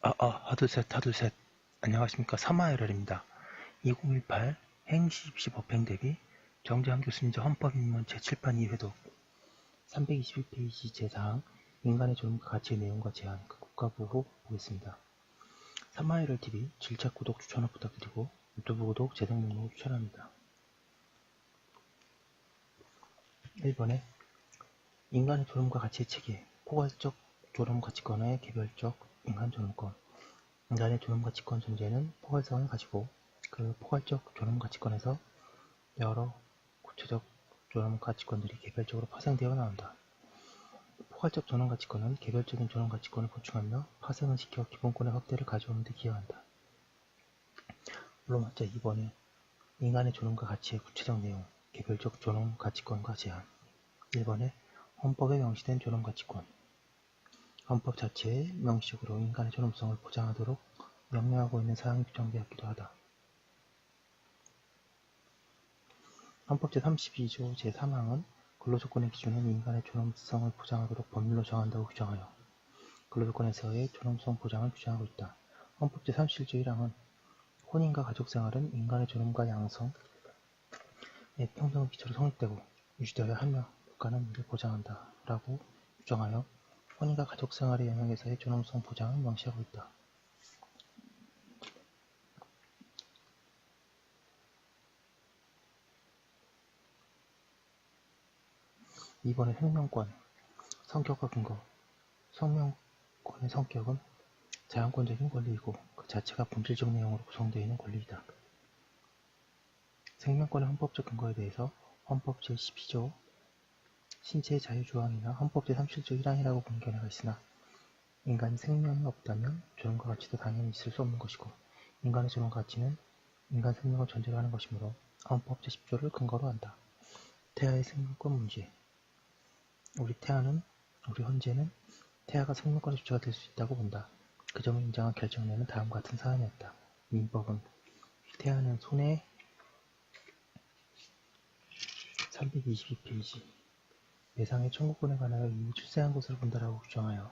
하둘셋 하둘셋. 안녕하십니까. 사마에럴입니다. 2018 행시 입시 법행 대비 정재환 교수님 헌법입문 제7판 2회독 321페이지 제4항 인간의 존엄과 가치의 내용과 제한 그 국가보호 보겠습니다. 사마에럴 TV 질책 구독 추천을 부탁드리고 유튜브 구독 재생 목록을 추천합니다. 1번에 인간의 존엄과 가치의 체계 포괄적 존엄 가치권의 개별적 인간 존엄권. 인간의 존엄가치권 존재는 포괄성을 가지고 그 포괄적 존엄가치권에서 여러 구체적 존엄가치권들이 개별적으로 파생되어 나온다. 포괄적 존엄가치권은 개별적인 존엄가치권을 보충하며 파생을 시켜 기본권의 확대를 가져오는 데 기여한다. 물론 맞자 2번에 인간의 존엄과 가치의 구체적 내용, 개별적 존엄가치권과 제한. 1번에 헌법에 명시된 존엄가치권. 헌법 자체에 명시적으로 인간의 존엄성을 보장하도록 명령하고 있는 사항이 규정되었기도 하다. 헌법 제32조 제3항은 근로조건의 기준은 인간의 존엄성을 보장하도록 법률로 정한다고 규정하여 근로조건에서의 존엄성 보장을 규정하고 있다. 헌법 제37조 1항은 혼인과 가족생활은 인간의 존엄과 양성의 평등을 기초로 성립되고 유지되어야 하며 국가는 이를 보장한다 라고 규정하여 혼인과 가족생활의 영역에서의 존엄성 보장을 명시하고 있다. 이번에 생명권, 성격과 근거. 생명권의 성격은 자연권적인 권리이고 그 자체가 본질적 내용으로 구성되어 있는 권리이다. 생명권의 헌법적 근거에 대해서 헌법 제12조 신체의 자유조항이나 헌법 제37조 1항이라고 보는 견해가 있으나 인간이 생명이 없다면 존엄과 가치도 당연히 있을 수 없는 것이고 인간의 존엄과 가치는 인간 생명을 전제로 하는 것이므로 헌법 제10조를 근거로 한다. 태아의 생명권 문제. 우리 헌재는 태아가 생명권의 주체가 될 수 있다고 본다. 그 점을 인정한 결정내는 다음과 같은 사안이었다. 민법은 태아는 손해 322페이지 매상의 청구권에 관하여 이미 출생한 것을 본다라고 규정하여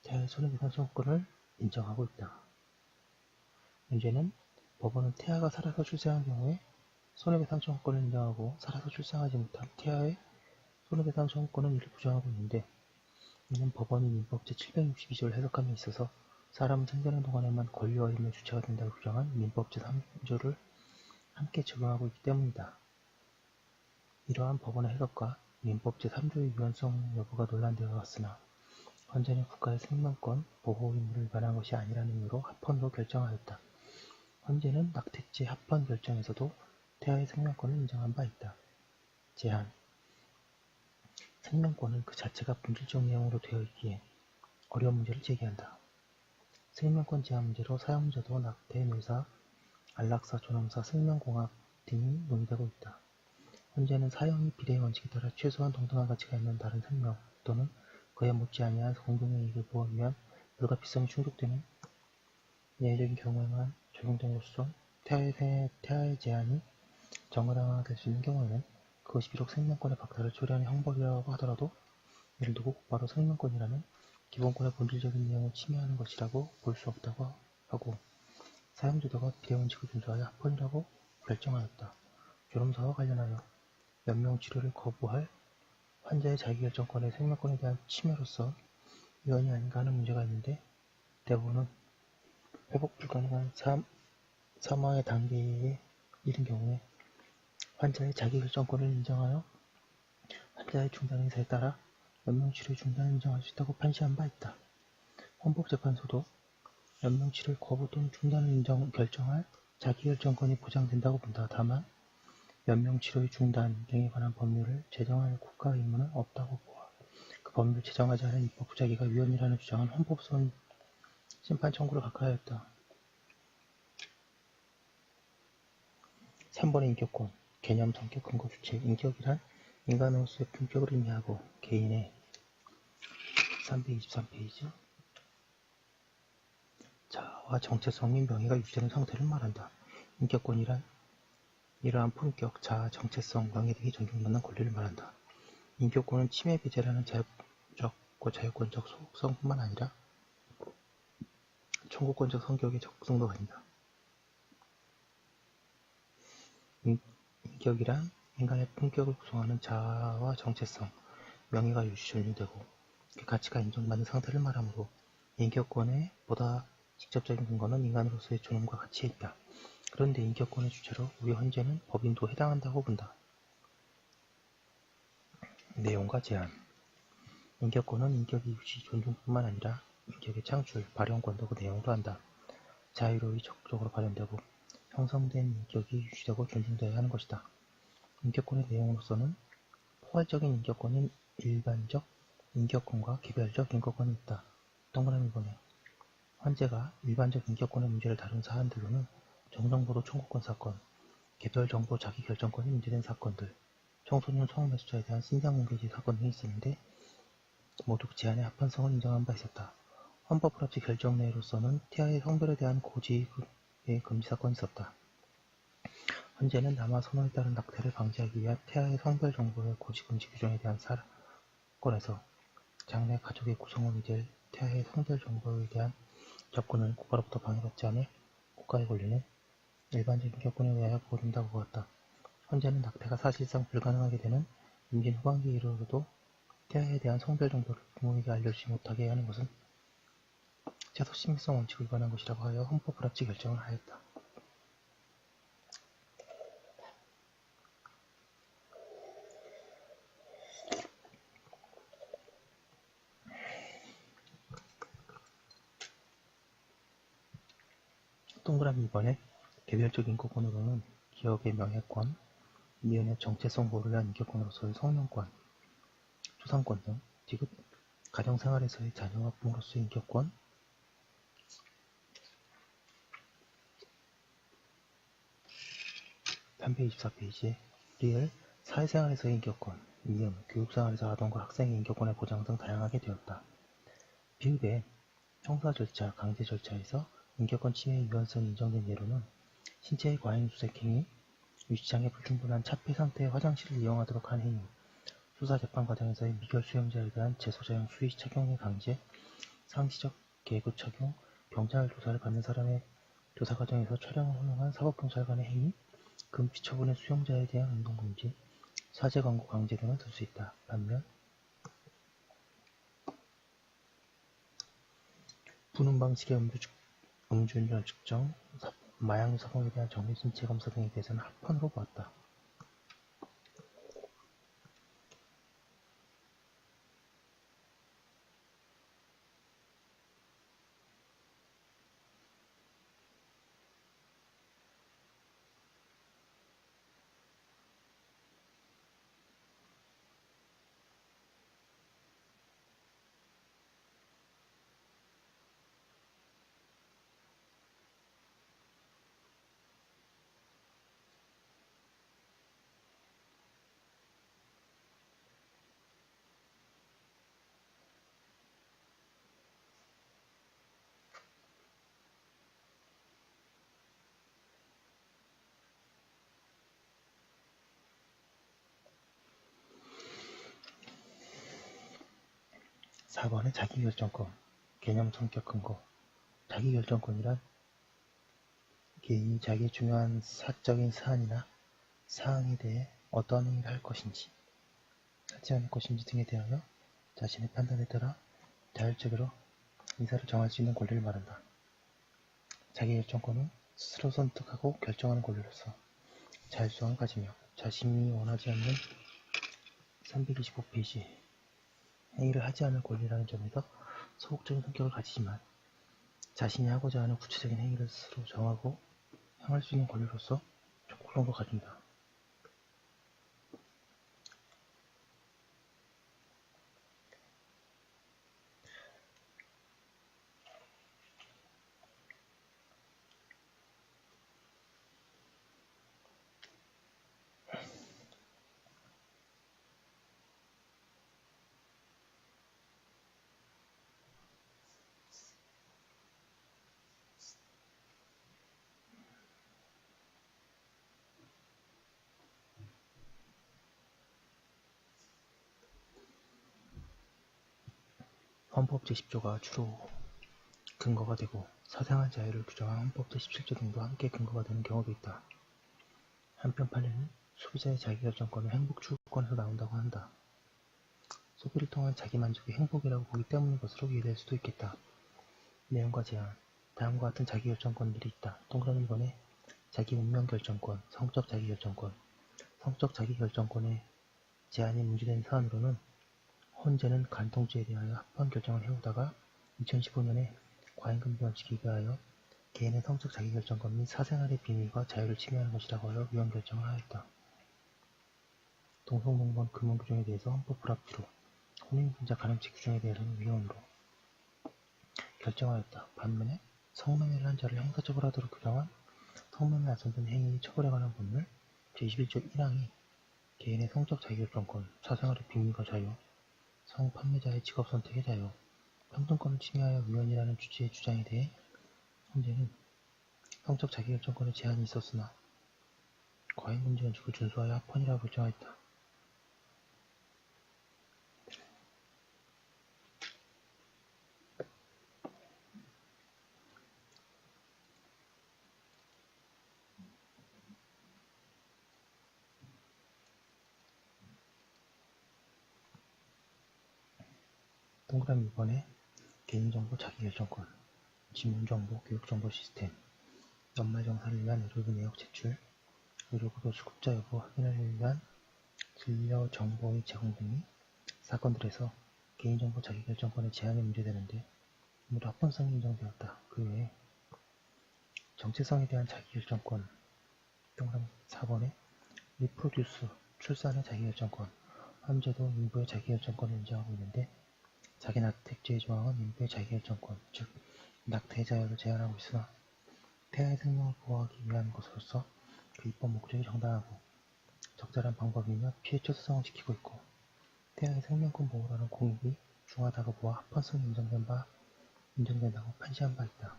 태아의 손해배상 청구권을 인정하고 있다. 문제는 법원은 태아가 살아서 출생한 경우에 손해배상 청구권을 인정하고 살아서 출생하지 못한 태아의 손해배상 청구권은 이를 부정하고 있는데 이는 법원이 민법 제762조를 해석함에 있어서 사람은 생존하는 동안에만 권리와 힘의 주체가 된다고 규정한 민법 제3조를 함께 적용하고 있기 때문이다. 이러한 법원의 해석과 민법 제3조의 유연성 여부가 논란되어 왔으나 헌재는 국가의 생명권 보호 의무를 위반한 것이 아니라는 이유로 합헌으로 결정하였다. 헌재는 낙태죄 합헌 결정에서도 태아의 생명권을 인정한 바 있다. 제한. 생명권은 그 자체가 본질적 내용으로 되어 있기에 어려운 문제를 제기한다. 생명권 제한 문제로 사형제도, 낙태, 묘사, 안락사, 존엄사, 생명공학 등이 논의되고 있다. 헌재는 사형이 비례의 원칙에 따라 최소한 동등한 가치가 있는 다른 생명 또는 그에 못지 아니한 공동의 이익을 보호하기 위한 불가피성이 충족되는 예외적인 경우에만 적용됨으로써 태아의 제한이 정당화될 수 있는 경우에는 그것이 비록 생명권의 박탈을 초래하는 형벌이라고 하더라도 이를 두고 곧바로 생명권이라는 기본권의 본질적인 내용을 침해하는 것이라고 볼 수 없다고 하고 사형제도가 비례원칙을 준수하여 합헌이라고 결정하였다. 존엄사와 관련하여 연명치료를 거부할 환자의 자기결정권의 생명권에 대한 침해로서 위헌이 아닌가 하는 문제가 있는데 대부분은 회복 불가능한 사망의 단계에 이른 경우에 환자의 자기결정권을 인정하여 환자의 중단 의사에 따라 연명치료의 중단을 인정할 수 있다고 판시한 바 있다. 헌법재판소도 연명치료의 거부 또는 중단을 결정할 자기결정권이 보장된다고 본다. 다만 연명치료의 중단 등에 관한 법률을 제정할 국가 의무는 없다고 보아 그 법률을 제정하지 않은 입법 부작위가 위헌이라는 주장은 헌법소원 심판 청구를 각하하였다. 3번의 인격권, 개념, 성격, 근거, 주체. 인격이란 인간으로서의 품격을 의미하고 개인의 323페이지 자아와 정체성 및 명예가 유지되는 상태를 말한다. 인격권이란 이러한 품격, 자아, 정체성, 명예 등이 존중받는 권리를 말한다. 인격권은 침해 배제라는 자율적과 자유권적 속성뿐만 아니라 청구권적 성격의 적성도 가진다. 인격이란 인간의 품격을 구성하는 자아와 정체성, 명예가 유지 전유되고 그 가치가 인정받는 상태를 말하므로 인격권의 보다 직접적인 근거는 인간으로서의 존엄과 가치에 있다. 그런데 인격권의 주체로 우리 헌재는 법인도 해당한다고 본다. 내용과 제한. 인격권은 인격의 유지, 존중뿐만 아니라 인격의 창출, 발현권도 그 내용으로 한다. 자유로이 적극적으로 발현되고 형성된 인격이 유지되고 존중되어야 하는 것이다. 인격권의 내용으로서는 포괄적인 인격권인 일반적 인격권과 개별적 인격권이 있다. 동그라미 보내. 헌재가 일반적 인격권의 문제를 다룬 사안들로는 정정보도 청구권 사건, 개별정보 자기결정권이 문제된 사건들, 청소년 성매수자에 대한 신상공개지 사건 등이 있었는데 모두 제한의 합헌성을 인정한 바 있었다. 헌법불합치 결정 내로서는 태아의 성별에 대한 고지의 금지 사건이 있었다. 헌재는 남아 선호에 따른 낙태를 방지하기 위한 태아의 성별 정보의 고지 금지 규정에 대한 사건에서 장래 가족의 구성원이 될 태아의 성별 정보에 대한 접근을 국가로부터 방해받지 않을 국가의 권리는 일반적 인격권에 의하여 보호된다고 보았다. 헌재는 낙태가 사실상 불가능하게 되는 임신 후반기에 이르러도 태아에 대한 성별 정보를 부모에게 알려주지 못하게 하는 것은 제도 신빙성 원칙을 위반한 것이라고 하여 헌법불합치 결정을 하였다. 동그라미 2번에 개별적 인격권으로는 기업의 명예권, 미연의 정체성 보호를 위한 인격권으로서의 성명권, 초상권 등 디귿 가정생활에서의 자녀와 부모로서의 인격권, 편페이지 24페이지에 리을 사회생활에서의 인격권, 미음 교육생활에서 아동과 학생의 인격권의 보장 등 다양하게 되었다. 비읍의 형사 절차, 강제 절차에서 인격권 침해의 유연성이 인정된 예로는 신체의 과잉 수색 행위, 유치장애 불충분한 차폐 상태의 화장실을 이용하도록 한 행위, 수사 재판 과정에서의 미결 수용자에 대한 재소자형 수의 착용의 강제, 상시적 계급 착용, 경찰 조사를 받는 사람의 조사 과정에서 촬영을 허용한 사법경찰관의 행위, 금피 처분의 수용자에 대한 운동금지, 사제 광고 강제 등을 들 수 있다. 반면 부는 방식의 음주운전 측정, 마약류 사범에 대한 정밀신체 검사 등에 대해서는 합헌으로 보았다. (4번의) 자기결정권, 개념 성격 근거. 자기결정권이란 개인이 자기의 중요한 사적인 사안이나 사항에 대해 어떠한 행위를 할 것인지, 하지 않을 것인지 등에 대하여 자신의 판단에 따라 자율적으로 의사를 정할 수 있는 권리를 말한다. 자기결정권은 스스로 선택하고 결정하는 권리로서 자율성을 가지며 자신이 원하지 않는 325페이지 행위를 하지 않을 권리라는 점에서 소극적인 성격을 가지지만 자신이 하고자 하는 구체적인 행위를 스스로 정하고 향할 수 있는 권리로서 적극성도 가진다. 헌법 제10조가 주로 근거가 되고 사생활 자유를 규정한 헌법 제17조 등도 함께 근거가 되는 경우도 있다. 한편 판례는 소비자의 자기결정권은 행복 추구권에서 나온다고 한다. 소비를 통한 자기만족이 행복이라고 보기 때문인 것으로 이해될 수도 있겠다. 내용과 제한, 다음과 같은 자기결정권들이 있다. 동그라미 1번에 자기운명결정권, 성적 자기결정권. 성적 자기결정권의 제한이 문제된 사안으로는 헌재는 간통죄에 대하여 합헌 결정을 해오다가 2015년에 과잉금지 원칙에 의하여 개인의 성적 자기결정권 및 사생활의 비밀과 자유를 침해하는 것이라고 하여 위헌 결정을 하였다. 동성농번 금원규정에 대해서 헌법 불합치로, 혼인분자 가능치 규정에 대해서는 위헌으로 결정하였다. 반면에 성매매를 한 자를 형사처벌 하도록 규정한 성매매 아선된 행위의 처벌에 관한 법률 제21조 1항이 개인의 성적 자기결정권, 사생활의 비밀과 자유, 성판매자의 직업선택의 자유, 평등권을 침해하여 위헌이라는 취지의 주장에 대해 헌재는 성적 자기결정권에 제한이 있었으나 과잉금지 원칙을 준수하여 합헌이라고 결정하였다. 동그라미 2번에 개인정보 자기결정권, 지문정보 교육정보 시스템, 연말정산을 위한 의료비 내역 제출, 의료급여 수급자 여부 확인을 위한 진료정보의 제공 등이 사건들에서 개인정보 자기결정권의 제한이 문제되는데 모두 합헌성이 인정되었다. 그 외에 정체성에 대한 자기결정권, 동그라미 4번에 리프로듀스, 출산의 자기결정권, 헌재도 인부의 자기결정권을 인정하고 있는데 자기 낙태죄의 조항은 인부의 자기결정권, 즉 낙태의 자유를 제한하고 있으나 태아의 생명을 보호하기 위한 것으로서 그 입법 목적이 정당하고 적절한 방법이며 피해 처사성을 지키고 있고 태아의 생명권 보호라는 공익이 중하다고 보아 합헌성이 인정된다고 판시한 바 있다.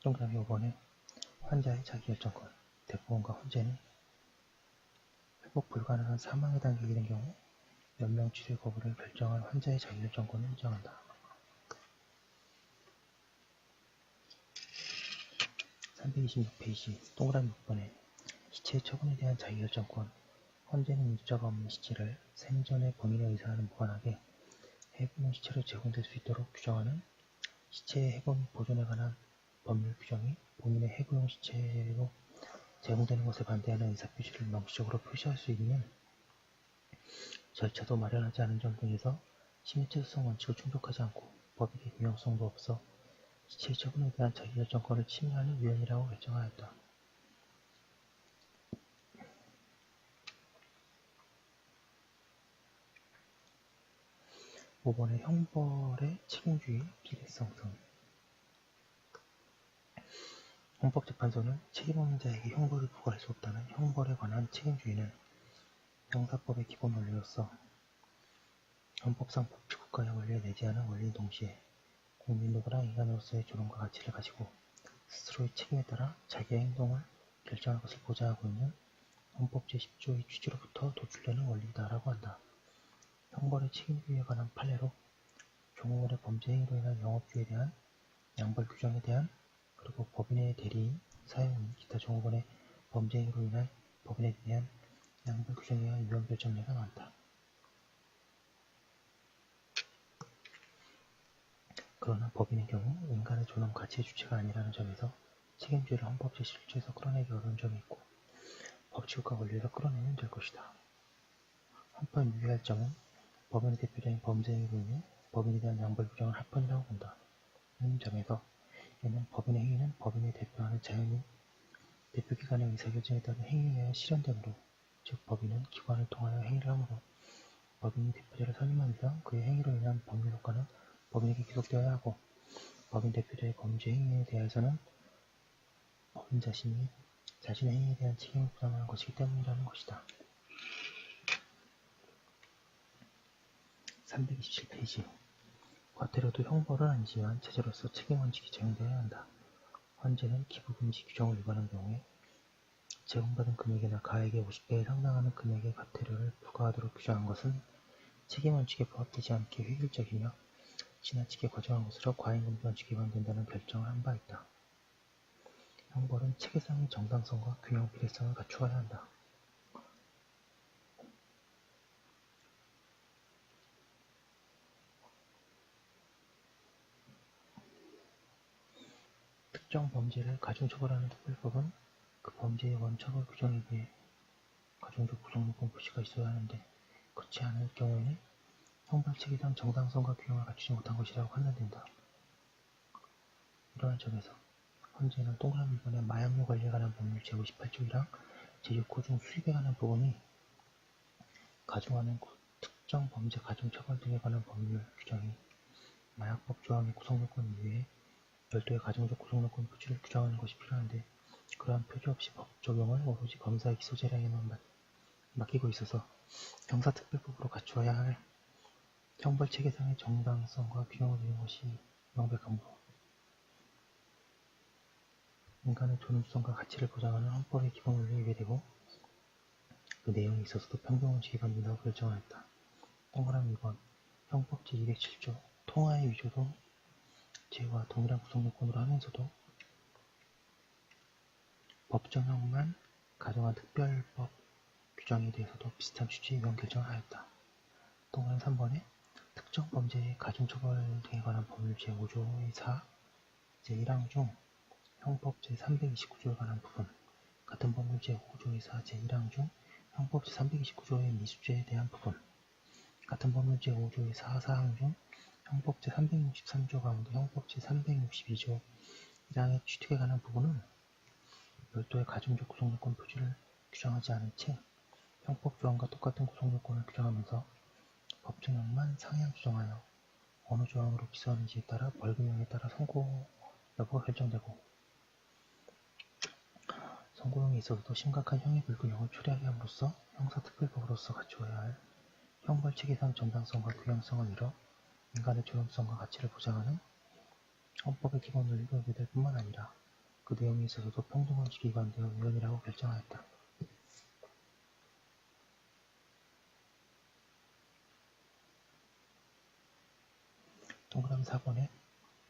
동그라미 5번에 환자의 자기결정권, 대법원과 헌재는 회복 불가능한 사망의 단계가 된 경우 연명치료 거부를 결정한 환자의 자기결정권을 인정한다. 326페이지 동그라미 6번에 시체의 처분에 대한 자기결정권, 헌재는 인주자가 없는 시체를 생전에 본인의 의사와는 무관하게 해부용 시체로 제공될 수 있도록 규정하는 시체의 해부 및 보존에 관한 법률 규정이 본인의 해부용 시체로 제공되는 것에 반대하는 의사표시를 명시적으로 표시할 수 있는 절차도 마련하지 않은 점 등에서 심의체수성 원칙을 충족하지 않고 법익의 균형성도 없어 시체의 처분에 대한 자기결정권을 침해하는 위헌이라고 결정하였다. 5번의 형벌의 책임주의 비례성 등 헌법재판소는 책임없는 자에게 형벌을 부과할 수 없다는 형벌에 관한 책임주의는 형사법의 기본 원리로서 헌법상 법치국가의 원리에 내재하는 원리인 동시에 국민 누구나 인간으로서의 존엄과 가치를 가지고 스스로의 책임에 따라 자기의 행동을 결정할 것을 보장하고 있는 헌법 제10조의 취지로부터 도출되는 원리이다라고 한다. 형벌의 책임주의에 관한 판례로 종업원의 범죄 행위로 인한 영업주에 대한 양벌 규정에 대한 그리고 법인의 대리인, 사용인, 기타 종업원의 범죄 행위로 인한 법인에 대한 양벌 규정에 의한 위헌 결정례가 많다. 그러나 법인의 경우 인간의 존엄 가치의 주체가 아니라는 점에서 책임주의를 헌법 제17조에서 끌어내기 어려운 점이 있고 법치국가 원리에서 끌어내면 될 것이다. 한편 유의할 점은 법인의 대표적인 범죄 행위로 인해 법인에 대한 양벌 규정을 합헌이라고 본다. 이 점에서 이는 법인의 행위는 법인이 대표하는 자유 및 대표기관의 의사결정에 따른 행위에 의해 실현되므로 즉 법인은 기관을 통하여 행위를 하므로 법인이 대표자를 선임한 이상 그의 행위로 인한 법률 효과는 법인에게 귀속되어야 하고 법인 대표자의 범죄 행위에 대해서는 법인 자신이 자신의 행위에 대한 책임을 부담하는 것이기 때문이라는 것이다. 327페이지 과태료도 형벌은 아니지만 제재로서 책임원칙이 적용되어야 한다. 헌재는 기부금지 규정을 위반한 경우에 제공받은 금액이나 가액의 50배에 상당하는 금액의 과태료를 부과하도록 규정한 것은 책임원칙에 부합되지 않게 획일적이며 지나치게 과정한 것으로 과잉금전치 기반된다는 결정을 한 바 있다. 형벌은 체계상의 정당성과 균형 비례성을 갖추어야 한다. 특정 범죄를 가중처벌하는 특별법은 그 범죄의 원처벌 규정에 비해 가중적 구성요건 표시가 있어야 하는데 그렇지 않을 경우에는 형벌체계상 정당성과 균형을 갖추지 못한 것이라고 판단된다. 이러한 점에서 헌재는 동그라미 1번의 마약류 관리에 관한 법률 제58조 1항 제6호 중 수입에 관한 부분이 가중하는 특정 범죄 가중처벌 등에 관한 법률 규정이 마약법 조항의 구성요건 이외에 별도의 가중적 구성요건 표시를 규정하는 것이 필요한데 그러한 표시 없이 법 적용을 오로지 검사의 기소재량에만 맡기고 있어서 형사특별법으로 갖추어야 할 형벌체계상의 정당성과 균형을 이룬 것이 명백하므로 인간의 존엄성과 가치를 보장하는 헌법의 기본 원리에 위배되고 그 내용에 있어서도 평등원칙 위반된다고 결정하였다. 동그라미 2번 형법 제207조 통화의 위조도 죄와 동일한 구성요건으로 하면서도 법정형만 가정한 특별법 규정에 대해서도 비슷한 취지의 위헌 결정을 하였다. 동그라미 3번에 특정 범죄의 가중처벌 등에 관한 법률 제5조의 4, 제1항 중 형법 제329조에 관한 부분, 같은 법률 제5조의 4, 제1항 중 형법 제329조의 미수죄에 대한 부분, 같은 법률 제5조의 4, 사항 중 형법 제363조 가운데 형법 제362조 1항의 취득에 관한 부분은 별도의 가중적 구성요건 표시를 규정하지 않은 채 형법 조항과 똑같은 구성요건을 규정하면서 법정형만 상향 규정하여 어느 조항으로 기소하는지에 따라 벌금형에 따라 선고 여부가 결정되고 선고형에 있어서도 심각한 형의 불균형을 초래하게 함으로써 형사특별법으로서 갖추어야 할 형벌체계상 정당성과 균형성을 이뤄 인간의 존엄성과 가치를 보장하는 헌법의 기본 원리가 위배될 뿐만 아니라 그 내용에 있어서도 평등원칙이 위반되어 위헌이라고 결정하였다. 동그라미 4번에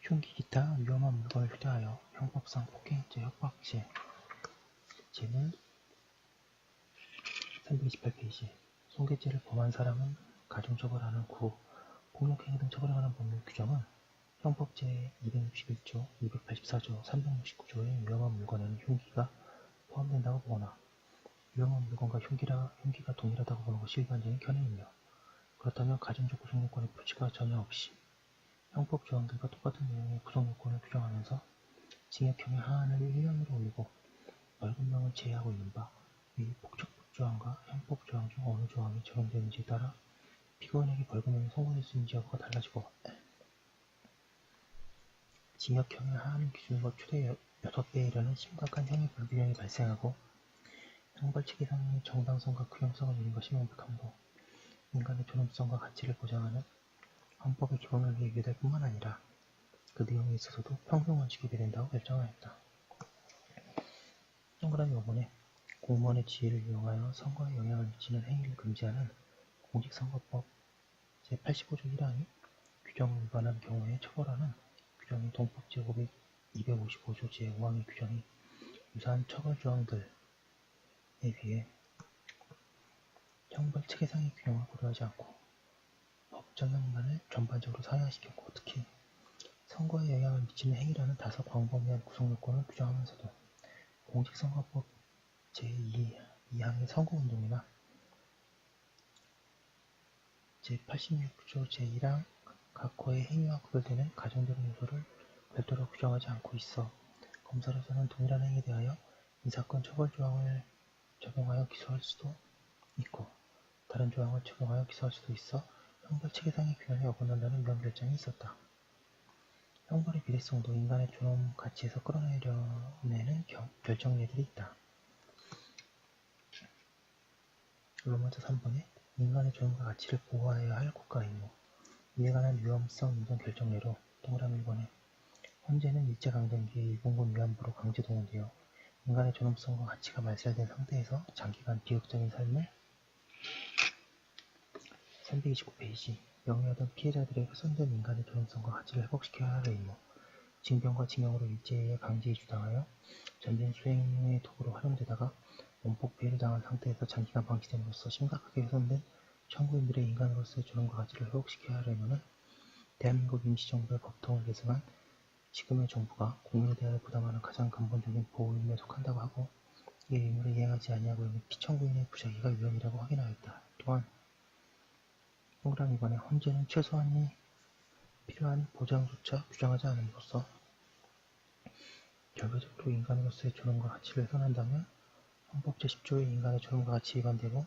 흉기 기타 위험한 물건을 휴대하여 형법상 폭행죄 협박 시 제물 328페이지 손괴죄를 범한 사람은 가중처벌하는 후 폭력행위 등 처벌에 관한 법률 규정은 형법 제261조, 284조, 369조의 위험한 물건에는 흉기가 포함된다고 보거나 위험한 물건과 흉기가 동일하다고 보는 것이 일반적인 견해이며 그렇다면 가중적 구성요건의 표시가 전혀 없이 형법 조항들과 똑같은 내용의 구성요건을 규정하면서 징역형의 하한을 1년으로 올리고 벌금형을 제외하고 있는 바 위 폭처법 조항과 형법 조항 중 어느 조항이 적용되는지에 따라 피고인에게 벌금형이 선고될 수 있는지 여부가 달라지고 징역형의 하한 기준으로 최대 6배에 이르는 심각한 형의 불균형이 발생하고 형벌체계상의 정당성과 균형성을 이룬 것이 명백하므로 인간의 존엄성과 가치를 보장하는 헌법의 기본을 위해 위배될 뿐만 아니라 그 내용에 있어서도 평등원칙이 위배된다고 결정하였다. 동그라미 5번에 공무원의 지위를 이용하여 선거에 영향을 미치는 행위를 금지하는 공직선거법 제85조 1항이 규정을 위반한 경우에 처벌하는 규정인 동법 제255조 제5항의 규정이 유사한 처벌 조항들에 비해 형벌 체계상의 균형을 고려하지 않고 법정형만을 전반적으로 상향시켰고 특히 선거에 영향을 미치는 행위라는 다소 광범위한 구성요건을 규정하면서도 공직선거법 제2항의 선거운동이나 제86조 제1항 각호의 행위와 구별되는 가정적인 요소를 별도로 규정하지 않고 있어 검사로서는 동일한 행위에 대하여 이 사건 처벌 조항을 적용하여 기소할 수도 있고 다른 조항을 적용하여 기소할 수도 있어 형벌 체계상의 균형에 어긋난다는 위헌 결정이 있었다. 형벌의 비례성도 인간의 존엄 가치에서 끌어내려내는 결정례들이 있다. 로마서 3번에 인간의 존엄과 가치를 보호하여야 할 국가 임무 이에 관한 위험성 인정 결정례로 동그라미 1번에 헌재는 일제강점기에 일본군 위안부로 강제 동원되어 인간의 존엄성과 가치가 말살된 상태에서 장기간 비극적인 삶을 329페이지 영위하던 피해자들의 훼손된 인간의 존엄성과 가치를 회복시켜야 할 의무, 징병과 징역으로 일제에 강제 이주당하여 전쟁 수행의 도구로 활용되다가 원폭 피해를 당한 상태에서 장기간 방치됨으로써 심각하게 훼손된 청구인들의 인간으로서의 존엄과 가치를 회복시켜야 할 의무는 대한민국 임시정부의 법통을 계승한 지금의 정부가 국민에 대하여 부담하는 가장 근본적인 보호 의무에 속한다고 하고 이 의무를 이행하지 아니하고 있는 피청구인의 부작위가 위헌이라고 확인하였다. 또한 동그라미 이번에 헌재는 최소한이 필요한 보장조차 규정하지 않음으로써 결과적으로 인간으로서의 존엄과 가치를 훼손한다면 헌법 제10조의 인간의 존엄과 가치 위반되고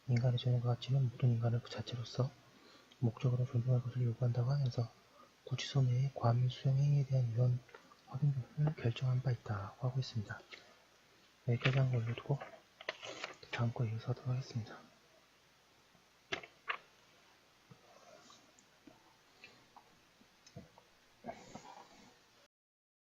인간의 존엄과 가치는 모든 인간을 그 자체로서 목적으로 존중할 것을 요구한다고 하면서 구치소 내의 과밀 수용 행위에 대한 위헌 확인 등을 결정한 바 있다고 하고 있습니다. 여기까지 한 거 올려두고 다음 거 이어서 하도록 하겠습니다.